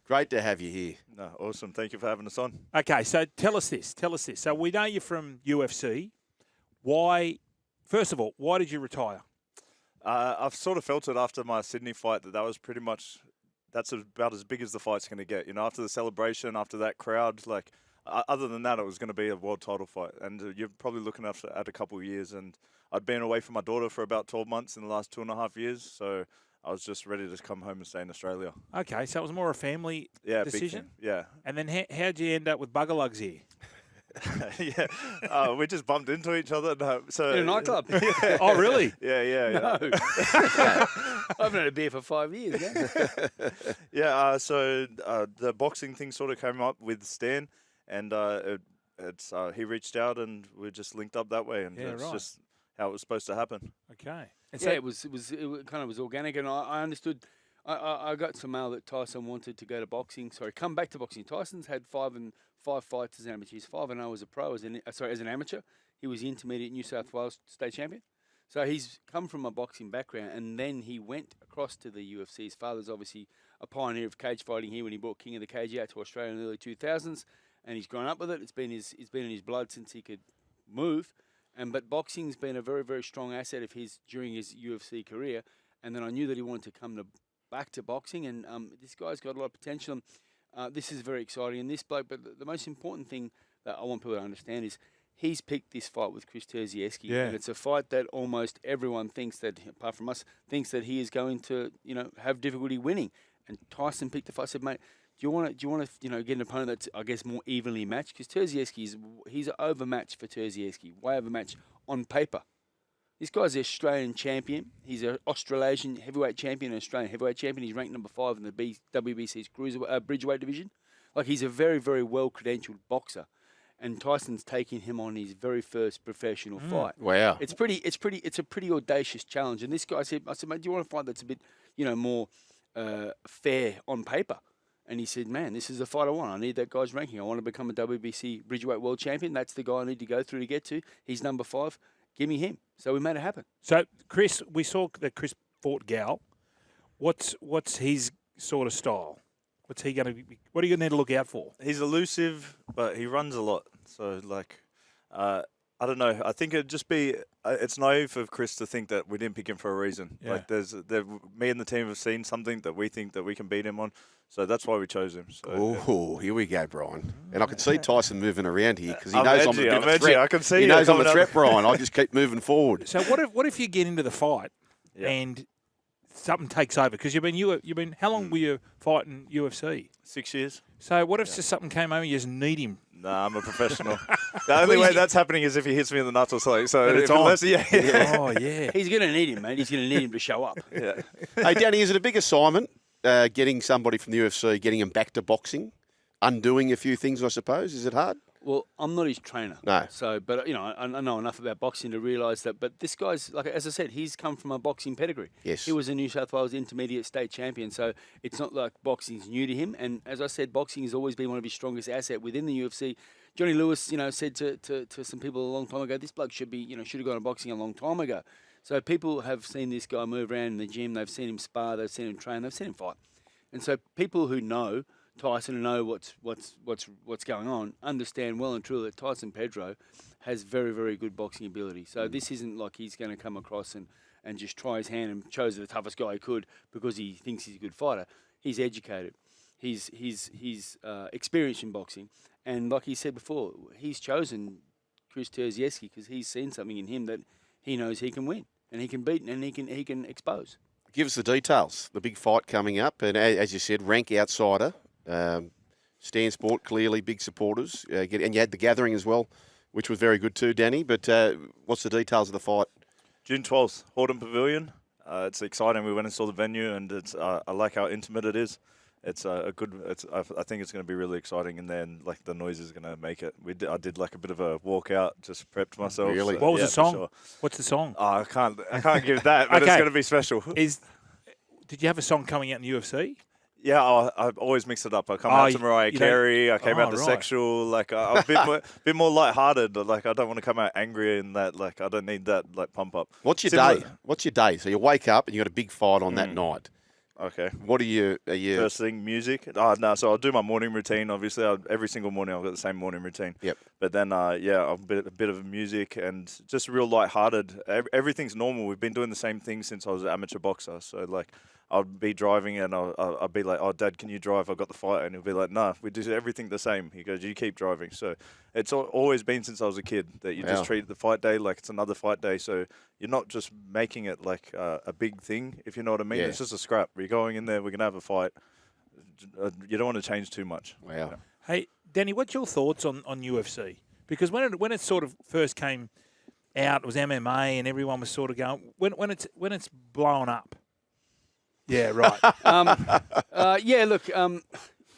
Great to have you here. No, awesome. Thank you for having us on. Okay, so tell us this. So we know you're from UFC. Why, first of all, why did you retire? I've sort of felt it after my Sydney fight that was pretty much, that's about as big as the fight's going to get. You know, after the celebration, after that crowd, like, other than that, it was going to be a world title fight. And you're probably looking at a couple of years. And I'd been away from my daughter for about 12 months in the last 2.5 years. So I was just ready to come home and stay in Australia. Okay, so it was more a family decision? Yeah. And then how'd you end up with bugger lugs here? Yeah, we just bumped into each other. No, so in a nightclub. Yeah. Oh, really? Yeah. No. I haven't had a beer for 5 years. Yeah. So the boxing thing sort of came up with Stan, and he reached out, and we just linked up that way, and it's just how it was supposed to happen. Okay. And so it kind of was organic, and I understood. I got some mail that Tyson wanted to go to boxing. Sorry, come back to boxing. Tyson's had 5 fights as an amateur. He's 5-0 as a pro, as an amateur. He was the Intermediate New South Wales state champion. So he's come from a boxing background, and then he went across to the UFC. His father's obviously a pioneer of cage fighting here when he brought King of the Cage out to Australia in the early 2000s, and he's grown up with it. It's been in his blood since he could move. But boxing's been a very, very strong asset of his during his UFC career. And then I knew that he wanted to come back to boxing, and this guy's got a lot of potential. This is very exciting. And this bloke, but the most important thing that I want people to understand is he's picked this fight with Kris Terzievski. Yeah. And it's a fight that almost everyone thinks that, apart from us, thinks that he is going to, have difficulty winning. And Tyson picked the fight. I said, mate, do you want to, get an opponent that's, I guess, more evenly matched? Because Terzievski he's overmatched for Terzievski, way overmatched on paper. This guy's an Australian champion. He's an Australasian heavyweight champion, an Australian heavyweight champion. He's ranked number 5 in the WBC's Bridgerweight division. Like, he's a very, very well-credentialed boxer. And Tyson's taking him on his very first professional fight. Wow. It's a pretty audacious challenge. And this guy said, mate, do you want a fight that's a bit, more fair on paper? And he said, man, this is the fight I want. I need that guy's ranking. I want to become a WBC Bridgerweight world champion. That's the guy I need to go through to get to. He's number 5. Give me him. So we made it happen. So, Kris, we saw that Kris fought Gal. What's his sort of style? What's he going to be? What are you going to need to look out for? He's elusive, but he runs a lot. So, I don't know. I think it'd just be it's naive of Kris to think that we didn't pick him for a reason. Yeah. Like, me and the team have seen something that we think that we can beat him on. So that's why we chose him. So, Here we go, Brian. And I can see Tyson moving around here because he I'm knows edgy, I'm a bit of a threat. I can see he you knows I'm a coming threat, up. Brian. I just keep moving forward. So what if you get into the fight and something takes over? Because you've been how long were you fighting UFC? 6 years. So what if just something came over, you just need him? Nah, I'm a professional. The only way that's happening is if he hits me in the nuts or something. So But it's on. Yeah. Oh, yeah. He's going to need him, mate. He's going to need him to show up. Yeah. Hey, Danny, is it a big assignment getting somebody from the UFC, getting him back to boxing, undoing a few things, I suppose? Is it hard? Well, I'm not his trainer. No. So, but, I know enough about boxing to realise that. But this guy's, like, as I said, he's come from a boxing pedigree. Yes. He was a New South Wales Intermediate state champion. So it's not like boxing's new to him. And as I said, boxing has always been one of his strongest assets within the UFC. Johnny Lewis, said to some people a long time ago, this bloke should have gone to boxing a long time ago. So people have seen this guy move around in the gym. They've seen him spar. They've seen him train. They've seen him fight. And so people who know Tyson and know what's going on understand well and truly that Tyson Pedro has very, very good boxing ability. So this isn't like he's going to come across and just try his hand and chose the toughest guy he could because he thinks he's a good fighter. He's educated. He's experienced in boxing. And like he said before, he's chosen Kris Terzievski because he's seen something in him that he knows he can win and he can beat and he can expose. Give us the details. The big fight coming up. And as you said, rank outsider. Stan Sport, clearly big supporters. And you had the gathering as well, which was very good too, Danny. But what's the details of the fight? June 12th, Hordern Pavilion. It's exciting. We went and saw the venue, and it's I like how intimate it is. It's I think it's going to be really exciting, and then like the noise is going to make it. I did like a bit of a walkout, just prepped myself. Really? So, What was the song? Sure. What's the song? Oh, I can't give that, but Okay. it's going to be special. Did you have a song coming out in the UFC? Yeah, I always mix it up. I come out to Mariah you don't- Carey. I came out to right. sexual. Like I'm a bit more lighthearted. Like I don't want to come out angry and that. Like I don't need that like pump up. What's your Similar- day? What's your day? So you wake up and you got a big fight on that night. Okay. What are you? First thing, music. No, so I'll do my morning routine. Obviously, every single morning I've got the same morning routine. Yep. But then, a bit of music and just real lighthearted. Everything's normal. We've been doing the same thing since I was an amateur boxer. So like, I'll be driving and I'll be like, "Oh, Dad, can you drive? I've got the fight." And he'll be like, "Nah, we do everything the same." He goes, "You keep driving." So it's always been since I was a kid that you just treat the fight day like it's another fight day. So you're not just making it like a big thing, if you know what I mean. Yeah. It's just a scrap. We're going in there, we're going to have a fight. You don't want to change too much. Wow. You know? Hey, Danny, what's your thoughts on UFC? Because when it sort of first came out, it was MMA, and everyone was sort of going. When it's blown up. Yeah, right. Look,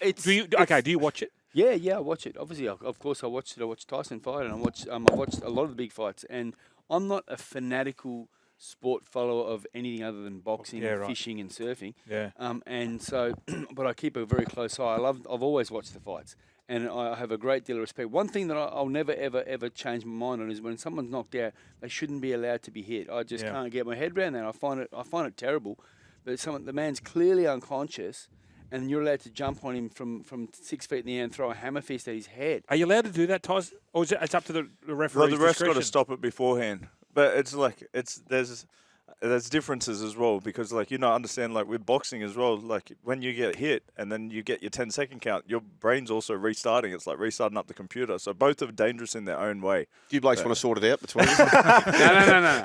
it's. Do you watch it? Yeah, I watch it. Obviously, of course, I watched it. I watched Tyson fight, and I watched a lot of the big fights. And I'm not a fanatical sport follower of anything other than boxing, fishing, and surfing. Yeah. And so, but I keep a very close eye. I've always watched the fights, and I have a great deal of respect. One thing that I'll never ever change my mind on is when someone's knocked out, they shouldn't be allowed to be hit. I just can't get my head around that. I find it terrible. But the man's clearly unconscious, and you're allowed to jump on him from 6 feet in the air and throw a hammer fist at his head. Are you allowed to do that, Tyson? Or is it's up to the referee? No, the ref's got to stop it beforehand. But it's like there's differences as well because like understand like with boxing as well, like when you get hit and then you get your 10-second count, your brain's also restarting. It's like restarting up the computer. So both are dangerous in their own way. Do you blokes want to sort it out between you? No.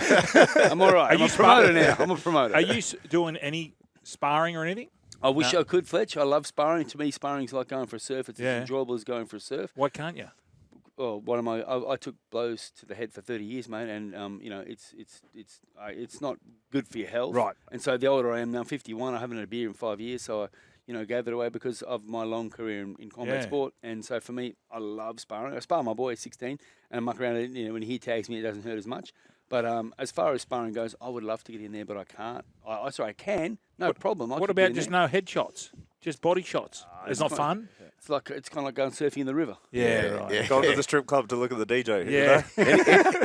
I'm all right. I'm a promoter now. I'm a promoter. Are you doing any sparring or anything? I wish I could, Fletch. I love sparring. To me, sparring's like going for a surf. It's as enjoyable as going for a surf. Why can't you? Well, I took blows to the head for 30 years, mate, and it's not good for your health. Right. And so the older I am now, I'm 51. I haven't had a beer in 5 years, so I gave that away because of my long career in combat sport. And so for me, I love sparring. I spar my boy at 16, and I muck around. When he tags me, it doesn't hurt as much. But as far as sparring goes, I would love to get in there, but I can't. I can. No problem. What about just no headshots? Just body shots? It's not fun? It's kind of like going surfing in the river. Yeah, right. Yeah. Go to the strip club to look at the DJ. Yeah.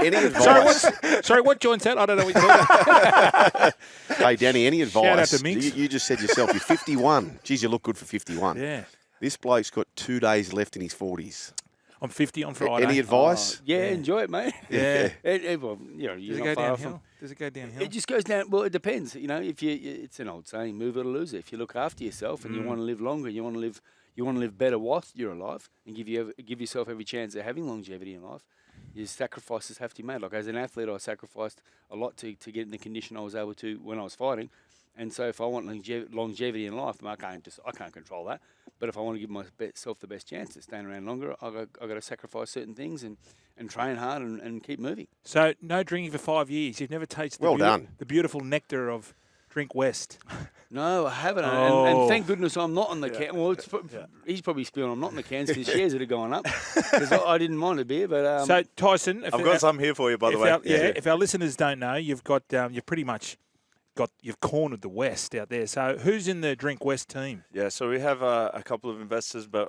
Any advice? Sorry, what joint's that? I don't know what you're talking about. Hey, Danny, any advice? Shout out to Minx. You just said yourself, you're 51. Geez, you look good for 51. Yeah. This bloke's got 2 days left in his 40s. I'm 50 on Friday. Any advice? Enjoy it, mate. Yeah. Well, Does you're it not go far downhill? Does it go downhill? It just goes down. Well, it depends. If it's an old saying, move it or lose it. If you look after yourself and you want to live longer, you want to live better whilst you're alive, and give yourself every chance of having longevity in life. Your sacrifices have to be made. Like as an athlete, I sacrificed a lot to get in the condition I was able to when I was fighting. And so, if I want longevity in life, I can't control that. But if I want to give myself the best chance at staying around longer, I got to sacrifice certain things and train hard and keep moving. So, no drinking for 5 years. You've never tasted the beautiful nectar of Drinkwest. No, I haven't. And thank goodness I'm not on the can. Well, he's probably spewing I'm not on the cans because shares would have gone up. Because I didn't mind a beer, but so Tyson, I've got some here for you, by the way. If our listeners don't know, you've pretty much you've cornered the West out there. So who's in the Drinkwest team? Yeah, so we have a couple of investors, but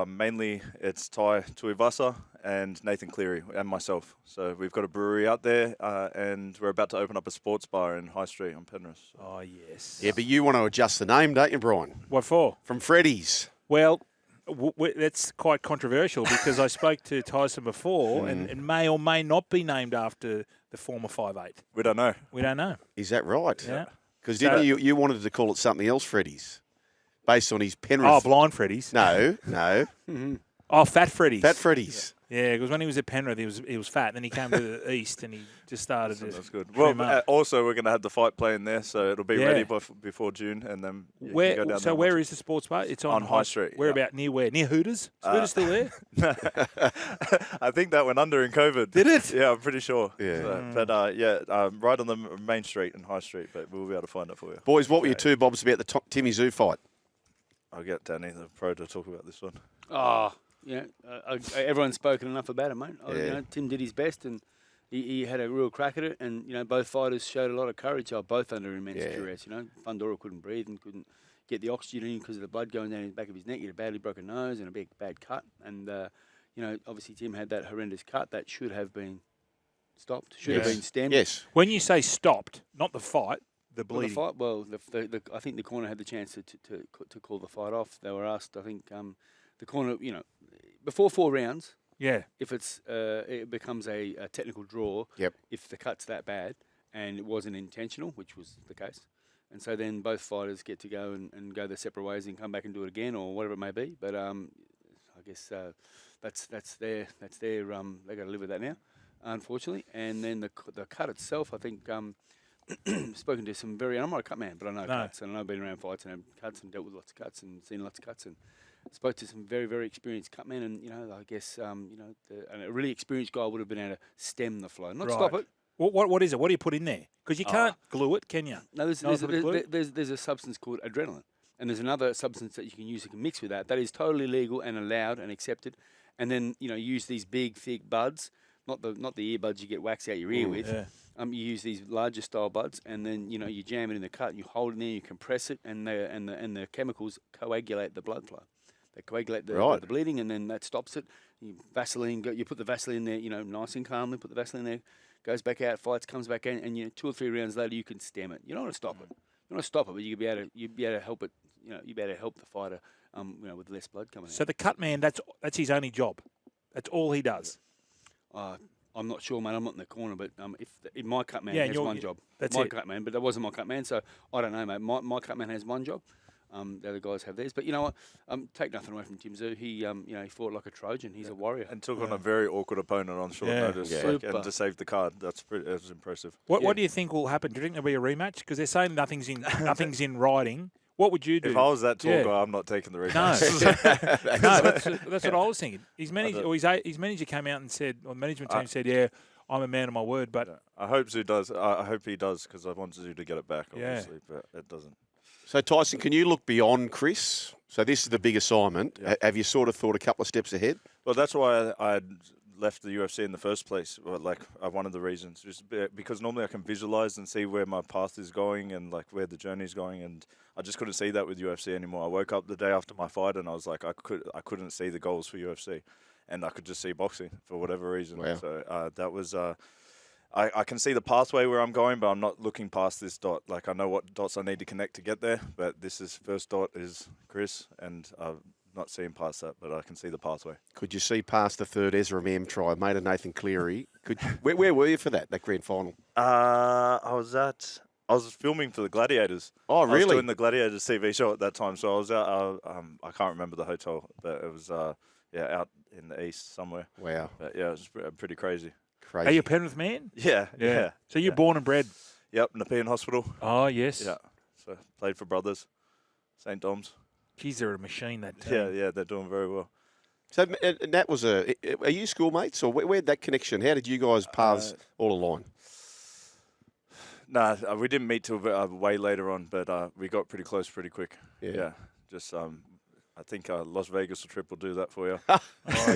mainly it's Tszyu and Nathan Cleary and myself. So we've got a brewery out there, and we're about to open up a sports bar in High Street on Penrith. So. Oh, yes. Yeah, but you want to adjust the name, don't you, Brian? What for? From Freddy's. Well, that's quite controversial because I spoke to Tyson before, and it may or may not be named after the former 5'8". We don't know. We don't know. Is that right? Yeah. Because didn't you wanted to call it something else, Freddy's, based on his Penrith? Oh, Blind Freddy's. No. Oh, Fat Freddy's. Fat Freddy's. Yeah, because when he was at Penrith, he was fat. Then he came to the east, and he just started. That's good. Well, also we're going to have the fight playing there, so it'll be ready before June, and then where? Go down so where is the sports bar? It's on High Street. Where about? Near where? Near Hooters? Is Hooters still there? I think that went under in COVID. Did it? Yeah, I'm pretty sure. Yeah. So, but right on the main street in High Street, but we'll be able to find it for you. Boys, what were your two bobs about the Timmy Tszyu fight? I'll get Danny, the pro, to talk about this one. Everyone's spoken enough about it, mate. Tim did his best, and he had a real crack at it. And both fighters showed a lot of courage. They were both under immense duress. Fundora couldn't breathe and couldn't get the oxygen in because of the blood going down the back of his neck. He had a badly broken nose and a big bad cut. And obviously Tim had that horrendous cut that should have been stopped. Should have been stemmed. Yes. When you say stopped, not the fight, the Well, the bleeding? fight. Well, I think the corner had the chance to call the fight off. They were asked. I think the corner. Before 4 rounds, Yeah. if it becomes a technical draw. Yep. If the cut's that bad and it wasn't intentional, which was the case, and so then both fighters get to go and go their separate ways and come back and do it again or whatever it may be. But I guess that's their they got to live with that now, unfortunately. And then the cut itself, I think. Spoken to some I'm not a cut man, but I know cuts, and I know I've been around fights and had cuts and dealt with lots of cuts and seen lots of cuts, and spoke to some very, very experienced cut men, and I guess and a really experienced guy would have been able to stem the flow, not stop it. What is it? What do you put in there? Because you can't glue it, can you? No, there's a substance called adrenaline, and there's another substance that you can use. You can mix with that. That is totally legal and allowed and accepted. And then use these big, thick buds, not the earbuds you get wax out your ear with. Yeah. You use these larger style buds, and then you jam it in the cut, and you hold it in there, you compress it, and the chemicals coagulate the blood flow. They coagulate the bleeding, and then that stops it. You put the Vaseline in there, nice and calmly. Put the Vaseline in there, goes back out, fights, comes back in, and 2 or 3 rounds later you can stem it. You don't want to stop it. You don't want to stop it, but you'd be able to help it. You'd be able to help the fighter, with less blood coming out. So the cut man, that's his only job. That's all he does. I'm not sure, mate. I'm not in the corner, but if my cut man Yeah, has one job. That's my it. cut man, but that wasn't my cut man, so I don't know, mate. My cut man has one job. The other guys have theirs, but you know what? Take nothing away from Tszyu. He he fought like a Trojan. He's a warrior. And took on a very awkward opponent on short notice, and to save the card. That was impressive. What do you think will happen? Do you think there'll be a rematch? Because they're saying nothing's in writing. What would you do? If I was that tall guy, I'm not taking the No, rematch. that's what I was thinking. His manager came out and said, or the management team said, "Yeah, I'm a man of my word." But I hope Tszyu does. I hope he does, because I want Tszyu to get it back, obviously, but it doesn't. So, Tyson, can you look beyond Kris? So this is the big assignment. Yeah. Have you sort of thought a couple of steps ahead? Well, that's why I left the UFC in the first place. One of the reasons, just because normally I can visualize and see where my path is going and like where the journey is going, and I just couldn't see that with UFC anymore. I woke up the day after my fight and I was like, I couldn't see the goals for UFC, and I could just see boxing for whatever reason. Wow. So that was. I can see the pathway where I'm going, but I'm not looking past this dot. Like, I know what dots I need to connect to get there, but first dot is Kris, and I'm not seeing past that, but I can see the pathway. Could you see past the third Ezra Mam try, mate of Nathan Cleary? Where were you for that grand final? I was filming for the Gladiators. Oh, I was really? doing the Gladiators TV show at that time, so I was out. I can't remember the hotel, but it was out in the east somewhere. Wow. But yeah, it was pretty crazy. Crazy. are you a Penrith man? Yeah. So you're born and bred. Yep, Nepean Hospital. Oh yes. Yeah. So played for Brothers, St. Dom's. Geez, they're a machine. That team. Yeah, they're doing very well. So and that was are you schoolmates, or where'd that connection? How did you guys paths all align? Nah, we didn't meet till way later on, but we got pretty close pretty quick. Yeah. Just I think Las Vegas trip will do that for you. Oh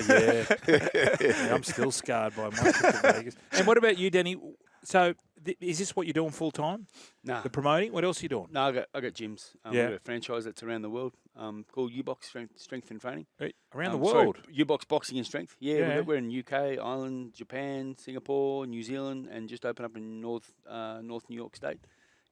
yeah. I'm still scarred by my trip to Vegas. And what about you, Danny? So is this what you're doing full time? No. The promoting? What else are you doing? No, I got gyms. We got a franchise that's around the world called U-Box Strength and Training. Around the world? U-Box Boxing and Strength. Yeah. We're in UK, Ireland, Japan, Singapore, New Zealand, and just opened up in North New York State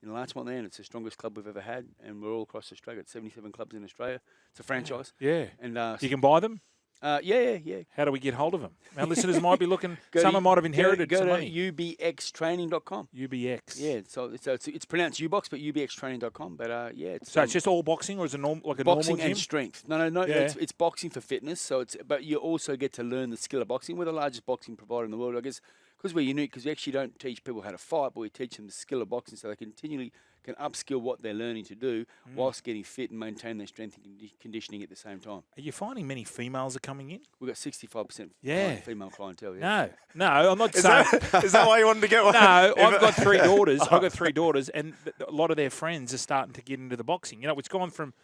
in Larchmont there, and it's the strongest club we've ever had, and we're all across Australia. It's 77 clubs in Australia. It's a franchise. Yeah. And You can buy them? Yeah. How do we get hold of them? Our listeners might be looking, Go someone might have inherited go some to money. ubxtraining.com. UBX. Yeah, so it's pronounced U-Box, but ubxtraining.com. But it's So it's just all boxing, or is it like a boxing normal gym? and strength. No. Yeah. It's boxing for fitness. But you also get to learn the skill of boxing. We're the largest boxing provider in the world, I guess, because we're unique. Because we actually don't teach people how to fight, but we teach them the skill of boxing, so they continually can upskill what they're learning to do whilst getting fit and maintain their strength and conditioning at the same time. Are you finding many females are coming in? We've got 65% female clientele. Yeah. No, I'm not saying. Is that why you wanted to get one? No, I've got 3 daughters. I've got 3 daughters, and a lot of their friends are starting to get into the boxing. You know, it's gone from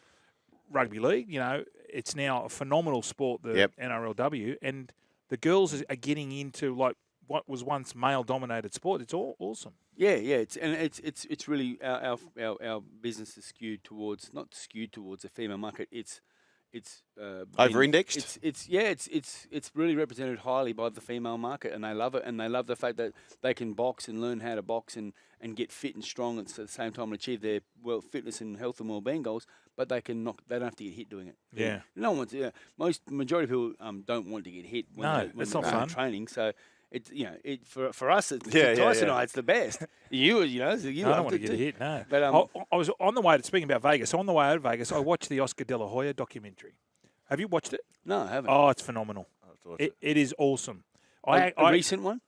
rugby league. You know, it's now a phenomenal sport, the NRLW, and the girls are getting into like what was once male-dominated sport. It's all awesome. Yeah. It's really our business is not skewed towards the female market. It's it's over-indexed. It's really represented highly by the female market, and they love it, and they love the fact that they can box and learn how to box and get fit and strong at the same time and achieve their fitness and health and well-being goals. But they don't have to get hit doing it. Yeah. No one wants to. Majority of people don't want to get hit when that's they're not fun. training. So for us, Tyson and I, it's the best. You I don't want to get hit. No. But I was on the way to speaking about Vegas. On the way out of Vegas, I watched the Oscar De La Hoya documentary. Have you watched it? No, I haven't. Oh, it's phenomenal. I'll have to watch It is awesome. A recent one?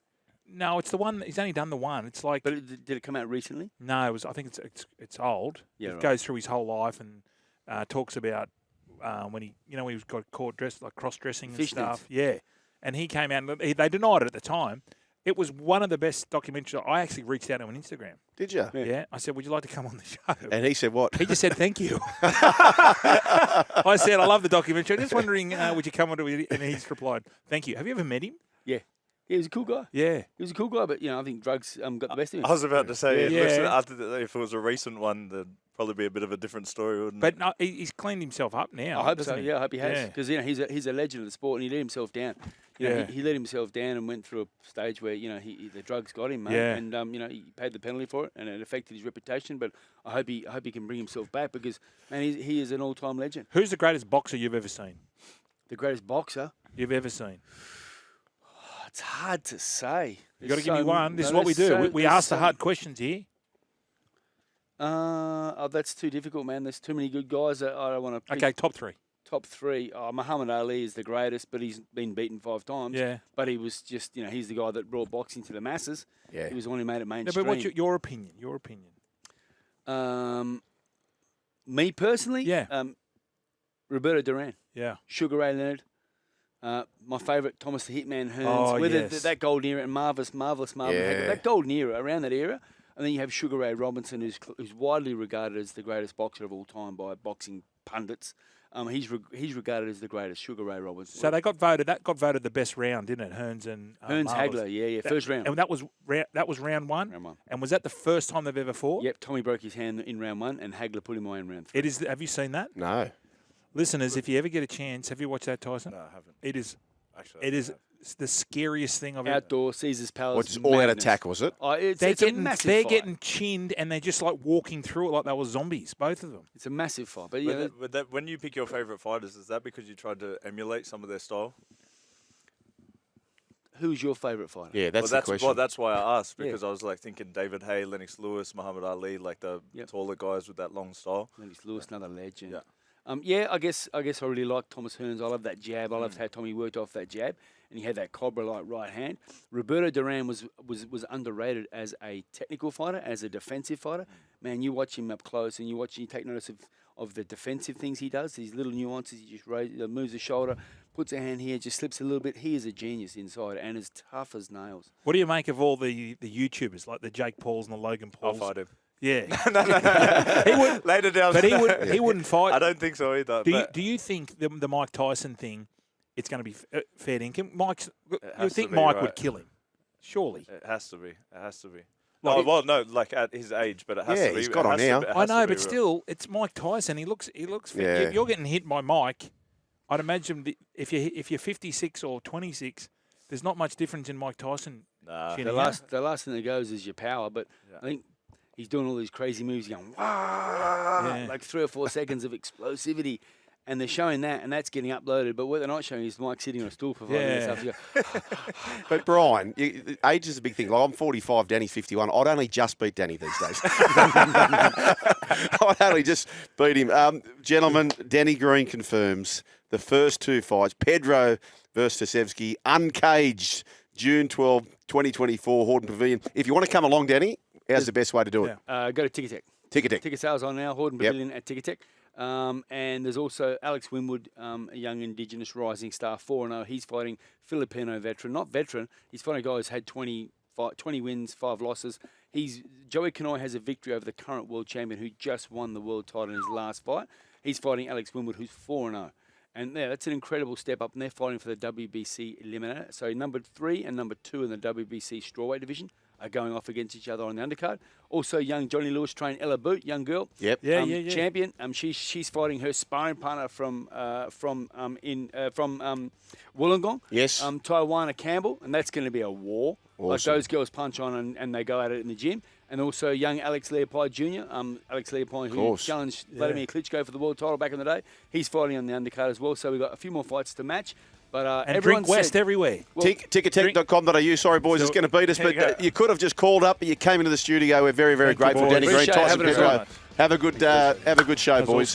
No, it's the one. He's only done the one. It's like. But did it come out recently? No, I think it's old. Yeah, it right. goes through his whole life and talks about when he got caught dressed like cross dressing and stuff. Fishnets. Yeah, and he came out and they denied it at the time. It was one of the best documentaries. I actually reached out to him on Instagram. Did you? Yeah. I said, would you like to come on the show? And he said what? He just said, thank you. I said, I love the documentary. I'm just wondering, would you come on to it? And he's replied, thank you. Have you ever met him? Yeah. He was a cool guy. Yeah. He was a cool guy, but, I think drugs got the best of him. I was about to say, Yeah. if it was a recent one, there'd probably be a bit of a different story, wouldn't But it? no, he's cleaned himself up now. I hope doesn't so. he? Yeah, I hope he has. Yeah. Because, he's a legend of the sport, and he let himself down. He let himself down and went through a stage where, the drugs got him, mate. Yeah. And, he paid the penalty for it, and it affected his reputation. But I hope he can bring himself back because, man, he is an all-time legend. Who's the greatest boxer you've ever seen? The greatest boxer? You've ever seen? It's hard to say. You got to give me one. This is what we do. We ask the hard questions here. That's too difficult, man. There's too many good guys that I don't want to pick. Okay, top three. Top three. Muhammad Ali is the greatest, but he's been beaten 5 times. Yeah. But he was just, he's the guy that brought boxing to the masses. Yeah. He was the one who made it No, mainstream. but what's your opinion? Your opinion? Me personally? Yeah. Roberto Duran. Yeah. Sugar Ray Leonard. My favourite, Thomas the Hitman Hearns. Oh, yes. That golden era and marvellous Marvin Yeah. Hagler. That golden era, around that era. And then you have Sugar Ray Robinson, who's widely regarded as the greatest boxer of all time by boxing pundits. He's regarded as the greatest, Sugar Ray Robinson. So they got voted. That got voted the best round, didn't it? Hearns and Hearns Marvellous. Hagler, yeah, first round. And that was round one. Round one. And was that the first time they've ever fought? Yep, Tommy broke his hand in round 1, and Hagler put him away in round 3. It is. Have you seen that, No. listeners? If you ever get a chance, have you watched that, Tyson? No, I haven't. It is. Actually, It is the scariest thing I've ever. Outdoor, Caesar's Palace. What's all out madness. attack, was it? It's They're a massive they're fight. getting chinned, and they're just like walking through it like they were zombies, both of them. It's a massive fight. But, When you pick your favourite fighters, is that because you tried to emulate some of their style? who's your favourite fighter? Yeah, that's the question. Well, that's why I asked, Yeah. because I was like thinking David Haye, Lennox Lewis, Muhammad Ali, like the taller guys with that long style. Lennox Lewis, another legend. Yeah. I guess I really like Thomas Hearns. I love that jab. I loved how Tommy worked off that jab, and he had that cobra-like right hand. Roberto Duran was underrated as a technical fighter, as a defensive fighter. Man, you watch him up close, and you take notice of the defensive things he does. These little nuances. He just moves the shoulder, puts a hand here, just slips a little bit. He is a genius inside, and as tough as nails. What do you make of all the YouTubers like the Jake Pauls and the Logan Pauls? I'll fight him. Yeah, He would later down. but he wouldn't fight. I don't think so either. Do you think the Mike Tyson thing? It's going to be fair dinkum. You has think to be, Mike right. would kill him? Surely. It has to be. It has to be. Like No, like at his age, but it has to be. he's got on now. I know, but still, it's Mike Tyson. He looks fit. Yeah. You're getting hit by Mike. I'd imagine if you're 56 or 26, there's not much difference in Mike Tyson. Nah. chinning The you. last thing that goes is your power, but I think he's doing all these crazy moves, going like 3 or 4 seconds of explosivity, and they're showing that, and that's getting uploaded. But what they're not showing is Mike sitting on a stool for 5 minutes. Yeah. After But Brian, age is a big thing. Like I'm 45, Danny's 51. I'd only just beat Danny these days. I'd only just beat him. Gentlemen, Danny Green confirms the first 2 fights, Pedro versus Terzievski, uncaged, June 12, 2024, Hordern Pavilion. If you want to come along, Danny, how's the best way to do it? Yeah. go to Ticketek. Ticketek. Ticket sales on now, Hordern Pavilion at Ticketek. And there's also Alex Winwood, a young Indigenous rising star, 4-0. He's fighting Filipino veteran. Not veteran, he's fighting a guy who's had 20 wins, 5 losses. Joey Kanoi has a victory over the current world champion who just won the world title in his last fight. He's fighting Alex Winwood, who's 4-0. And that's an incredible step up, and they're fighting for the WBC Eliminator. So number 3 and number 2 in the WBC strawweight division are going off against each other on the undercard. Also, young Johnny Lewis trained Ella Boot, young girl. Yep. Yeah. Champion. She's fighting her sparring partner from Wollongong. Yes. Taiwana Campbell, and that's going to be a war. Awesome. Like those girls punch on and they go at it in the gym. And also young Alex Leopold Jr., Alex Leopold, who challenged Vladimir Klitschko for the world title back in the day. He's fighting on the undercard as well. So we've got a few more fights to match. But And everyone Drinkwest said, everywhere. well, Ticketek.com.au. Sorry, boys, it's going to beat us, but you could have just called up, but you came into the studio. We're very, very Thank you, grateful, boys. Danny Green. Appreciate Tyson having us Pedro. on. Have a good show, boys. awesome.